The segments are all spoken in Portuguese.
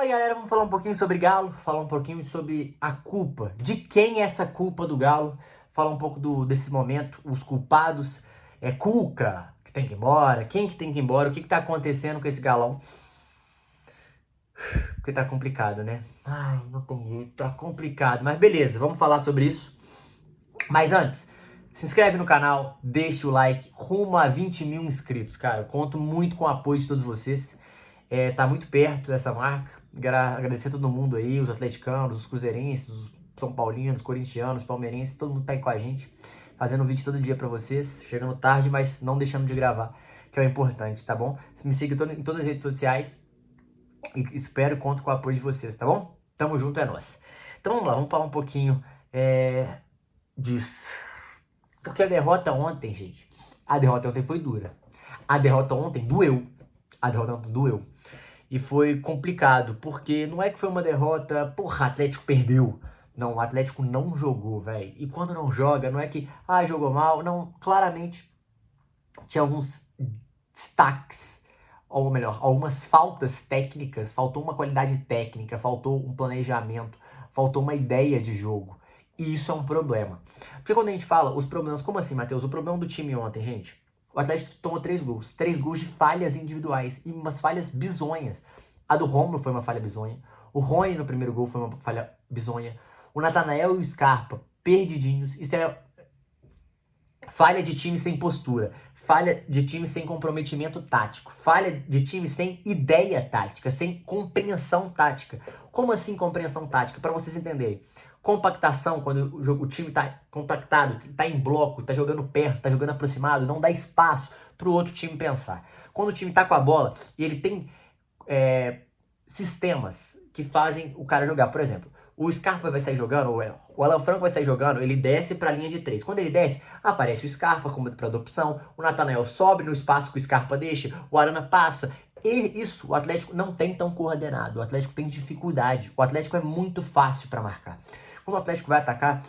Fala galera, vamos falar um pouquinho sobre Galo, falar um pouquinho sobre a culpa, de quem é essa culpa do Galo, falar um pouco desse momento, os culpados, Cuca, que tem que ir embora, quem que tem que ir embora, o que tá acontecendo com esse Galão, porque tá complicado, né? Ai, não tem jeito, tá complicado, mas beleza, vamos falar sobre isso. Mas antes, se inscreve no canal, deixa o like, rumo a 20 mil inscritos, cara, eu conto muito com o apoio de todos vocês. Tá muito perto dessa marca. Agradecer a todo mundo aí, os atleticanos, os cruzeirenses, os são paulinos, corintianos, palmeirenses, todo mundo tá aí com a gente, fazendo vídeo todo dia pra vocês, chegando tarde, mas não deixando de gravar, que é o importante, tá bom? Me siga em todas as redes sociais e espero e conto com o apoio de vocês, tá bom? Tamo junto, é nóis. Então vamos lá, vamos falar um pouquinho disso. Porque a derrota ontem, gente, a derrota ontem foi dura. A derrota ontem doeu. A derrota ontem doeu. E foi complicado, porque não é que foi uma derrota, porra, o Atlético perdeu. Não, o Atlético não jogou, velho. E quando não joga, não é que, jogou mal. Não, claramente tinha alguns destaques, ou melhor, algumas faltas técnicas. Faltou uma qualidade técnica, faltou um planejamento, faltou uma ideia de jogo. E isso é um problema. Porque quando a gente fala os problemas, como assim, Matheus? O problema do time ontem, gente, o Atlético tomou 3 gols. 3 gols de falhas individuais e umas falhas bizonhas. A do Rômulo foi uma falha bizonha. O Rony no primeiro gol foi uma falha bizonha. O Natanael e o Scarpa perdidinhos. Isso é falha de time sem postura. Falha de time sem comprometimento tático. Falha de time sem ideia tática, sem compreensão tática. Como assim compreensão tática? Para vocês entenderem. Compactação, quando o time está compactado, está em bloco, está jogando perto, está jogando aproximado, não dá espaço para o outro time pensar. Quando o time está com a bola e ele tem sistemas que fazem o cara jogar. Por exemplo, o Scarpa vai sair jogando, o Alan Franco vai sair jogando, ele desce para a linha de 3. Quando ele desce, aparece o Scarpa como para adopção, o Natanael sobe no espaço que o Scarpa deixa, o Arana passa. E isso o Atlético não tem tão coordenado, o Atlético tem dificuldade, o Atlético é muito fácil para marcar. Quando o Atlético vai atacar,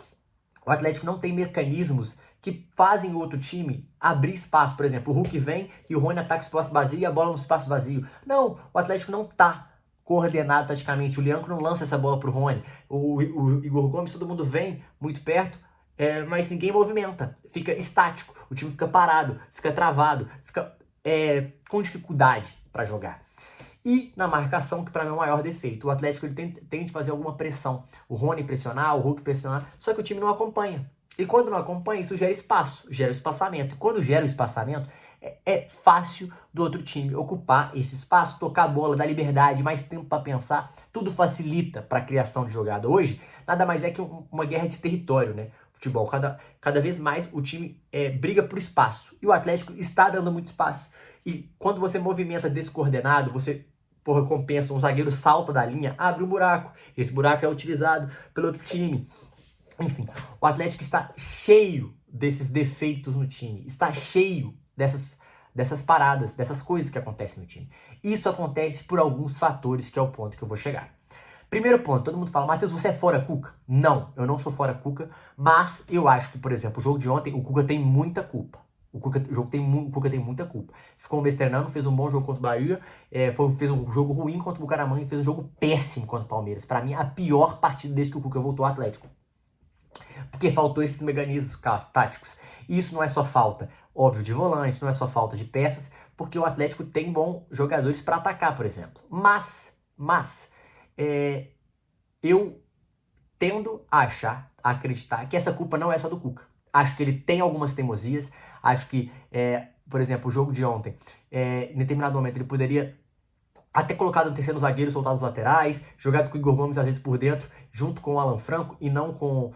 o Atlético não tem mecanismos que fazem o outro time abrir espaço. Por exemplo, o Hulk vem e o Rony ataca o espaço vazio e a bola no espaço vazio. Não, o Atlético não tá coordenado taticamente. O Lianco não lança essa bola pro Rony. O Igor Gomes, todo mundo vem muito perto, mas ninguém movimenta. Fica estático, o time fica parado, fica travado, fica com dificuldade para jogar. E na marcação, que para mim é o maior defeito. O Atlético ele tem de fazer alguma pressão. O Rony pressionar, o Hulk pressionar, só que o time não acompanha. E quando não acompanha, isso gera espaço, gera espaçamento. E quando gera o espaçamento, é fácil do outro time ocupar esse espaço, tocar a bola, dar liberdade, mais tempo para pensar. Tudo facilita para a criação de jogada. Hoje, nada mais é que uma guerra de território, né? Futebol, cada vez mais o time briga por espaço. E o Atlético está dando muito espaço. E quando você movimenta descoordenado, você compensa, um zagueiro salta da linha, abre um buraco. Esse buraco é utilizado pelo outro time. Enfim, o Atlético está cheio desses defeitos no time. Está cheio dessas paradas, dessas coisas que acontecem no time. Isso acontece por alguns fatores, que é o ponto que eu vou chegar. Primeiro ponto, todo mundo fala, Matheus, você é fora Cuca? Não, eu não sou fora Cuca, mas eu acho que, por exemplo, o jogo de ontem, o Cuca tem muita culpa. O Cuca tem muita culpa. Ficou um mês treinando, fez um bom jogo contra o Bahia, fez um jogo ruim contra o Bucaramanga e fez um jogo péssimo contra o Palmeiras. Para mim, a pior partida desde que o Cuca voltou ao Atlético. Porque faltou esses mecanismos táticos. E isso não é só falta, óbvio, de volante, não é só falta de peças, porque o Atlético tem bons jogadores para atacar, por exemplo. Mas eu tendo a acreditar que essa culpa não é só do Cuca. Acho que ele tem algumas teimosias. Acho que, por exemplo, o jogo de ontem, em determinado momento, ele poderia até colocado no terceiro zagueiro, soltado os laterais, jogado com o Igor Gomes, às vezes, por dentro, junto com o Alan Franco, e não com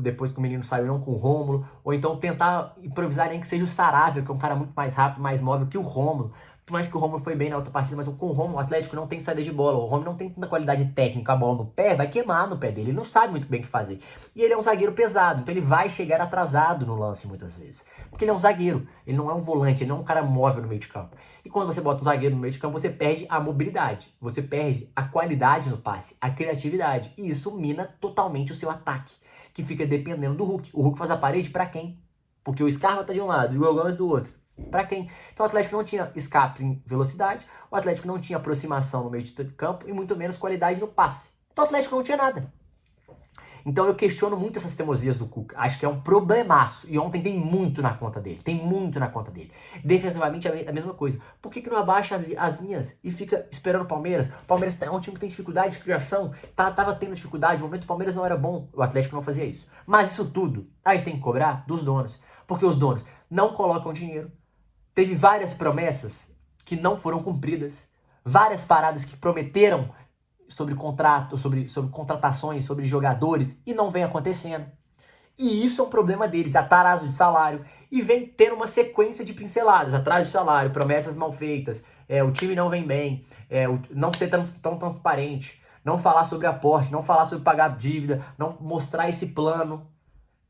depois que o menino saiu, não com o Rômulo. Ou então tentar improvisar nem que seja o Saravia, que é um cara muito mais rápido, mais móvel que o Rômulo. Por mais que o Rômulo foi bem na outra partida, mas com o Rômulo, o Atlético não tem saída de bola. O Rômulo não tem tanta qualidade técnica, a bola no pé vai queimar no pé dele. Ele não sabe muito bem o que fazer. E ele é um zagueiro pesado, então ele vai chegar atrasado no lance muitas vezes. Porque ele é um zagueiro, ele não é um volante, ele não é um cara móvel no meio de campo. E quando você bota um zagueiro no meio de campo, você perde a mobilidade, você perde a qualidade no passe, a criatividade. E isso mina totalmente o seu ataque, que fica dependendo do Hulk. O Hulk faz a parede pra quem? Porque o Scarpa tá de um lado e o Igor Gomes do outro. Para quem? Então o Atlético não tinha escape em velocidade, o Atlético não tinha aproximação no meio de campo e muito menos qualidade no passe. Então o Atlético não tinha nada. Então eu questiono muito essas teimosias do Cuca. Acho que é um problemaço. E ontem tem muito na conta dele. Tem muito na conta dele. Defensivamente é a mesma coisa. Por que não abaixa as linhas e fica esperando o Palmeiras? O Palmeiras é um time que tem dificuldade de criação. Tava tendo dificuldade. No momento o Palmeiras não era bom. O Atlético não fazia isso. Mas isso tudo a gente tem que cobrar dos donos. Porque os donos não colocam dinheiro. Teve várias promessas que não foram cumpridas. Várias paradas que prometeram sobre contrato, sobre contratações, sobre jogadores, e não vem acontecendo. E isso é um problema deles, atraso de salário, e vem tendo uma sequência de pinceladas, atraso de salário, promessas mal feitas, o time não vem bem, não ser tão transparente, não falar sobre aporte, não falar sobre pagar dívida, não mostrar esse plano.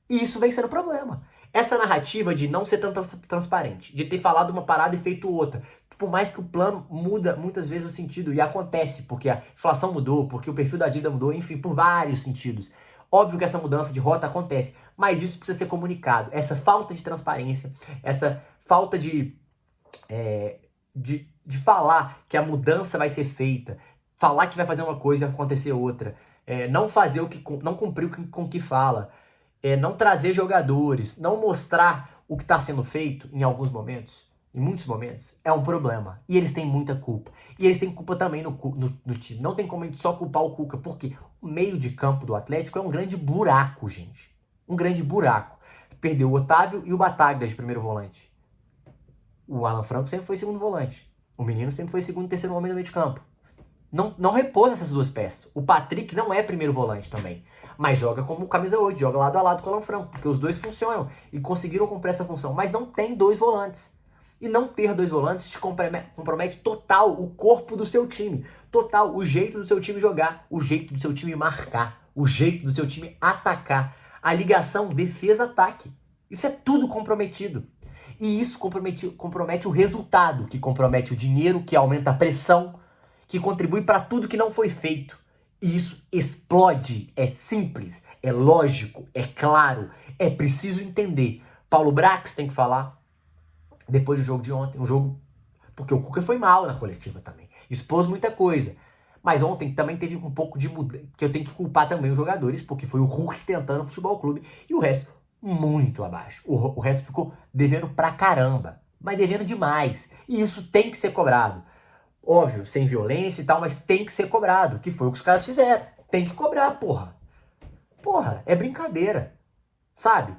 E isso vem sendo problema. Essa narrativa de não ser tão transparente, de ter falado uma parada e feito outra, por mais que o plano muda muitas vezes o sentido, e acontece, porque a inflação mudou, porque o perfil da dívida mudou, enfim, por vários sentidos. Óbvio que essa mudança de rota acontece, mas isso precisa ser comunicado. Essa falta de transparência, essa falta de falar que a mudança vai ser feita, falar que vai fazer uma coisa e acontecer outra, não fazer não cumprir com o que fala, não trazer jogadores, não mostrar o que está sendo feito em alguns momentos, em muitos momentos, é um problema. E eles têm muita culpa. E eles têm culpa também no time. Não tem como a gente só culpar o Cuca, porque o meio de campo do Atlético é um grande buraco, gente. Um grande buraco. Perdeu o Otávio e o Bataglia de primeiro volante. O Alan Franco sempre foi segundo volante. O menino sempre foi segundo e terceiro homem no meio de campo. Não repousa essas duas peças. O Patrick não é primeiro volante também, mas joga como camisa 8, joga lado a lado com o Alan Franco, porque os dois funcionam e conseguiram cumprir essa função, mas não tem dois volantes. E não ter dois volantes te compromete total o corpo do seu time, total o jeito do seu time jogar, o jeito do seu time marcar, o jeito do seu time atacar, a ligação defesa-ataque. Isso é tudo comprometido. E isso compromete o resultado, que compromete o dinheiro, que aumenta a pressão, que contribui para tudo que não foi feito. E isso explode, é simples, é lógico, é claro, é preciso entender. Paulo Brax tem que falar depois do jogo de ontem, porque o Cuca foi mal na coletiva também, expôs muita coisa. Mas ontem também teve um pouco de mudança, que eu tenho que culpar também os jogadores, porque foi o Hulk tentando o Futebol Clube e o resto muito abaixo. O resto ficou devendo pra caramba, mas devendo demais. E isso tem que ser cobrado. Óbvio, sem violência e tal, mas tem que ser cobrado, que foi o que os caras fizeram. Tem que cobrar, porra. Porra, é brincadeira, sabe?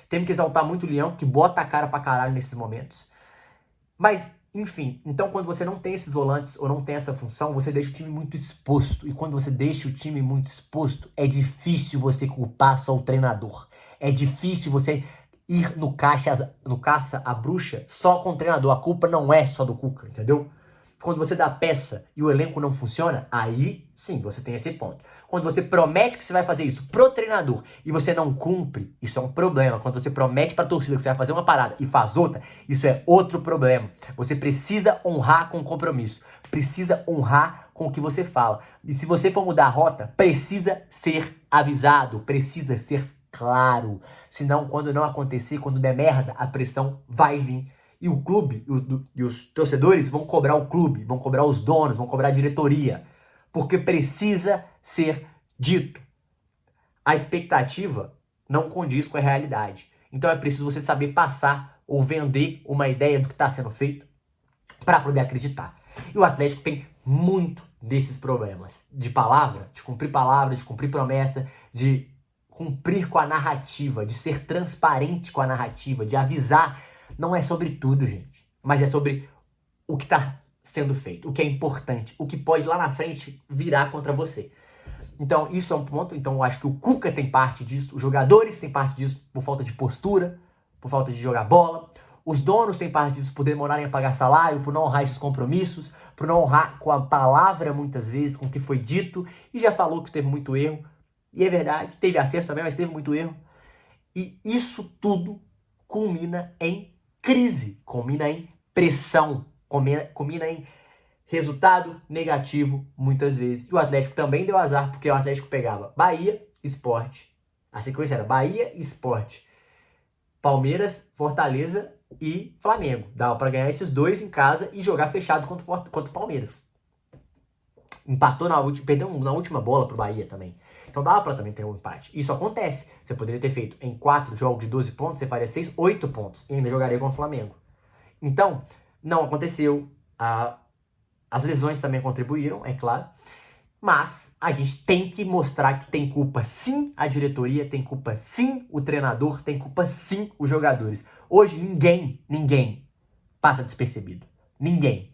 Temos que exaltar muito o Leão, que bota a cara pra caralho nesses momentos. Mas, enfim, então quando você não tem esses volantes ou não tem essa função, você deixa o time muito exposto. E quando você deixa o time muito exposto, é difícil você culpar só o treinador. É difícil você ir no caça à bruxa só com o treinador. A culpa não é só do Cuca, entendeu? Quando você dá peça e o elenco não funciona, aí sim, você tem esse ponto. Quando você promete que você vai fazer isso pro treinador e você não cumpre, isso é um problema. Quando você promete pra torcida que você vai fazer uma parada e faz outra, isso é outro problema. Você precisa honrar com o compromisso, precisa honrar com o que você fala. E se você for mudar a rota, precisa ser avisado, precisa ser claro. Senão, quando não acontecer, quando der merda, a pressão vai vir. E o clube e os torcedores vão cobrar o clube, vão cobrar os donos, vão cobrar a diretoria. Porque precisa ser dito. A expectativa não condiz com a realidade. Então é preciso você saber passar ou vender uma ideia do que está sendo feito para poder acreditar. E o Atlético tem muito desses problemas. De palavra, de cumprir promessa, de cumprir com a narrativa, de ser transparente com a narrativa, de avisar. Não é sobre tudo, gente, mas é sobre o que está sendo feito, o que é importante, o que pode lá na frente virar contra você. Então, isso é um ponto. Então, eu acho que o Cuca tem parte disso, os jogadores têm parte disso por falta de postura, por falta de jogar bola. Os donos têm parte disso por demorarem a pagar salário, por não honrar esses compromissos, por não honrar com a palavra muitas vezes, com o que foi dito, e já falou que teve muito erro. E é verdade, teve acerto também, mas teve muito erro. E isso tudo culmina em crise, culmina em pressão, culmina em resultado negativo muitas vezes. E o Atlético também deu azar, porque o Atlético pegava Bahia, Sport. A sequência era Bahia, Sport, Palmeiras, Fortaleza e Flamengo. Dava pra ganhar esses dois em casa e jogar fechado contra o Palmeiras. Empatou perdeu na última bola pro Bahia também. Então dava pra também ter um empate. Isso acontece. Você poderia ter feito em 4 jogos de 12 pontos, você faria 6, 8 pontos. E ainda jogaria contra o Flamengo. Então, não aconteceu. As lesões também contribuíram, é claro. Mas a gente tem que mostrar que tem culpa sim a diretoria, tem culpa sim o treinador, tem culpa sim os jogadores. Hoje ninguém passa despercebido. Ninguém.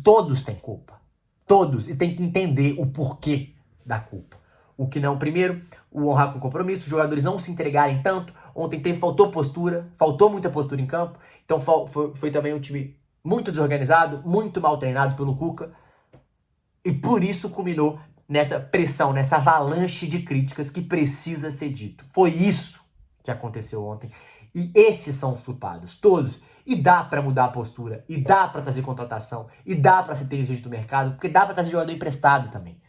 Todos têm culpa. Todos. E tem que entender o porquê da culpa. O que não, primeiro, o honrar com compromisso, os jogadores não se entregarem tanto. Ontem faltou postura, faltou muita postura em campo. Então foi também um time muito desorganizado, muito mal treinado pelo Cuca. E por isso culminou nessa pressão, nessa avalanche de críticas que precisa ser dito. Foi isso que aconteceu ontem. E esses são os culpados, todos. E dá pra mudar a postura, e dá pra trazer contratação, e dá pra ser inteligente do mercado, porque dá pra trazer jogador emprestado também.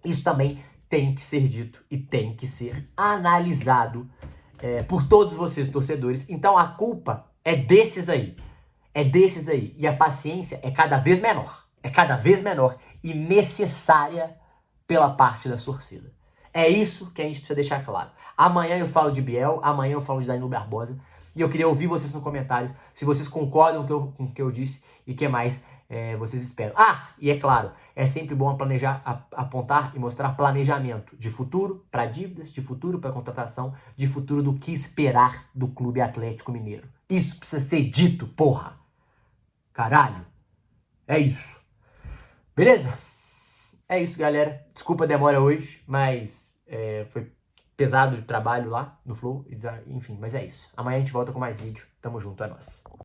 Isso também tem que ser dito e tem que ser analisado por todos vocês, torcedores. Então a culpa é desses aí. É desses aí. E a paciência é cada vez menor. É cada vez menor e necessária pela parte da torcida. É isso que a gente precisa deixar claro. Amanhã eu falo de Biel, amanhã eu falo de Danilo Barbosa. E eu queria ouvir vocês nos comentários, se vocês concordam com o que eu disse e o que mais vocês esperam. Ah, e é claro, é sempre bom planejar, apontar e mostrar planejamento de futuro para dívidas, de futuro para contratação, de futuro do que esperar do Clube Atlético Mineiro. Isso precisa ser dito, porra. Caralho. É isso. Beleza? É isso, galera. Desculpa a demora hoje, mas foi pesado de trabalho lá no Flow. Enfim, mas é isso. Amanhã a gente volta com mais vídeo. Tamo junto, é nóis.